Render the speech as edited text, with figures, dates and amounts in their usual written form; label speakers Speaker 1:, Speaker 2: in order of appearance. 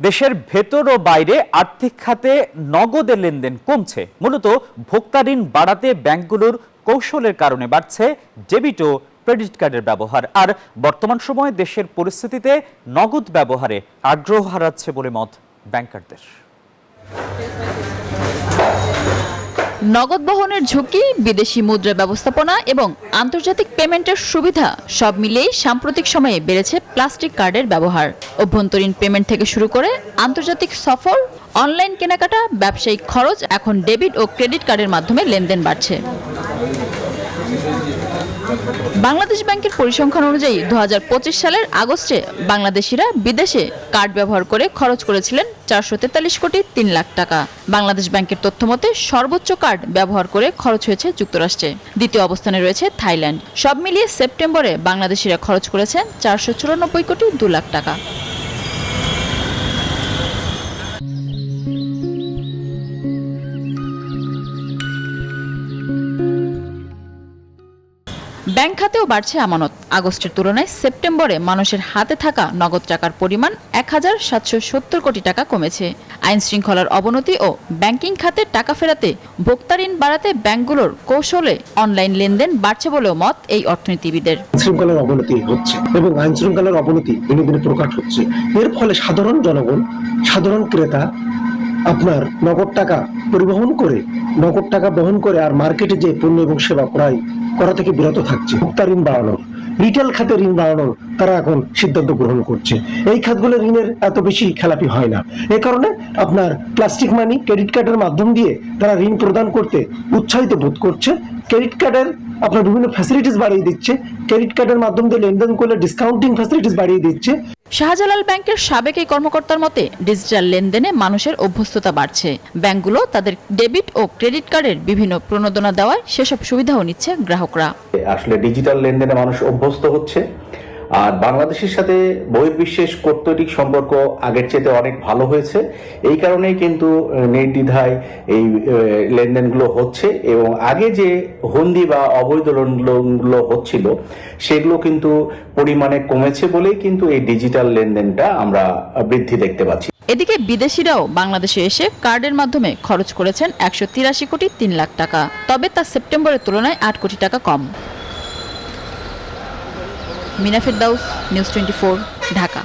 Speaker 1: দেশের ভেতর ও বাইরে আর্থিক খাতে নগদের লেনদেন কমছে। মূলত ভোক্তা ঋণ বাড়াতে ব্যাংকগুলোর কৌশলের কারণে বাড়ছে ডেবিট ও ক্রেডিট কার্ডের ব্যবহার। আর বর্তমান সময়ে দেশের পরিস্থিতিতে নগদ ব্যবহারে আগ্রহ হারাচ্ছে বলে মত ব্যাংকারদের।
Speaker 2: নগদ বহনের ঝুঁকি, বিদেশি মুদ্রা ব্যবস্থাপনা এবং আন্তর্জাতিক পেমেন্টের সুবিধা সব মিলিয়েই সাম্প্রতিক সময়ে বেড়েছে প্লাস্টিক কার্ডের ব্যবহার। অভ্যন্তরীণ পেমেন্ট থেকে শুরু করে আন্তর্জাতিক সফর, অনলাইন কেনাকাটা, ব্যবসায়িক খরচ, এখন ডেবিট ও ক্রেডিট কার্ডের মাধ্যমে লেনদেন বাড়ছে। বাংলাদেশ ব্যাংকের পরিসংখ্যান অনুযায়ী 2025 সালের আগস্টে বাংলাদেশিরা বিদেশে কার্ড ব্যবহার করে খরচ করেছিলেন 443 কোটি 3 লাখ টাকা। বাংলাদেশ ব্যাংকের তথ্যমতে সর্বোচ্চ কার্ড ব্যবহার করে খরচ হয়েছে যুক্তরাষ্ট্রে, দ্বিতীয় অবস্থানে রয়েছে থাইল্যান্ড। সব মিলিয়ে সেপ্টেম্বরে বাংলাদেশিরা খরচ করেছেন 494 কোটি 2 লাখ টাকা। ব্যাংক খাতেও বাড়ছে আমানত। আগস্টের তুলনায় সেপ্টেম্বরে মানুষের হাতে থাকা নগদ টাকার পরিমাণ 1770 কোটি টাকা কমেছে। আইন শৃঙ্খলার অবনতি ও ব্যাংকিং খাতে টাকা ফেরাতে ভোক্তা ঋণ বাড়াতে ব্যাংকগুলোর কৌশলে অনলাইন লেনদেন বাড়ছে বলেও মত এই অর্থনীতিবিদের।
Speaker 3: শৃঙ্খলার অবনতি হচ্ছে এবং আইন শৃঙ্খলার অবনতি দিনে দিনে প্রকাশ হচ্ছে। এর ফলে সাধারণ জনগণ, সাধারণ ক্রেতা আপনার নগদ টাকা বহন করে আর মার্কেটে যে পণ্য এবং সেবা ক্রয় করা থেকে বিরত থাকছে। ভোক্তা ঋণ বাড়ানোর, রিটেল খাতে ঋণ বাড়ানোর তারা এখন সিদ্ধান্ত গ্রহণ করছে। এই খাতগুলো ঋণের এত বেশি খেলাপি হয় না। এ কারণে আপনার প্লাস্টিক মানি, ক্রেডিট কার্ডের মাধ্যম দিয়ে তারা ঋণ প্রদান করতে উৎসাহিত বোধ করছে। ক্রেডিট কার্ডের আপনার বিভিন্ন ফ্যাসিলিটিস বাড়িয়ে দিচ্ছে। ক্রেডিট কার্ডের মাধ্যম দিয়ে লেনদেন করলে ডিসকাউন্টিং ফ্যাসিলিটিস বাড়িয়ে দিচ্ছে।
Speaker 2: শাহজালাল ব্যাংকের সাবেক এই কর্মকর্তার মতে ডিজিটাল লেনদেনে মানুষের অভ্যস্ততা বাড়ছে। ব্যাংকগুলো তাদের ডেবিট ও ক্রেডিট কার্ডের বিভিন্ন প্রণোদনা দেওয়ায় সেসব সুবিধাও নিচ্ছে গ্রাহকরা।
Speaker 4: আসলে ডিজিটাল লেনদেনে মানুষ অভ্যস্ত হচ্ছে। আর বাংলাদেশের সাথে বহির্বিশ্বের কূটনৈতিক সম্পর্ক আগের চেয়ে অনেক ভালো হয়েছে। এই কারণেই কিন্তু নির্দ্বিধায় এই লেনদেনগুলো হচ্ছে এবং আগে যে হুন্ডি বা অবৈধ লেনদেনগুলো হচ্ছিল সেগুলো কিন্তু পরিমাণে কমেছে বলেই কিন্তু এই ডিজিটাল লেনদেনটা আমরা বৃদ্ধি দেখতে পাচ্ছি।
Speaker 2: এদিকে বিদেশিরাও বাংলাদেশে এসে কার্ডের মাধ্যমে খরচ করেছেন 183 কোটি 3 লাখ টাকা। তবে তা সেপ্টেম্বরের তুলনায় 8 কোটি টাকা কম। মিনা ফেরদাউস, নিউজ 24, ঢাকা।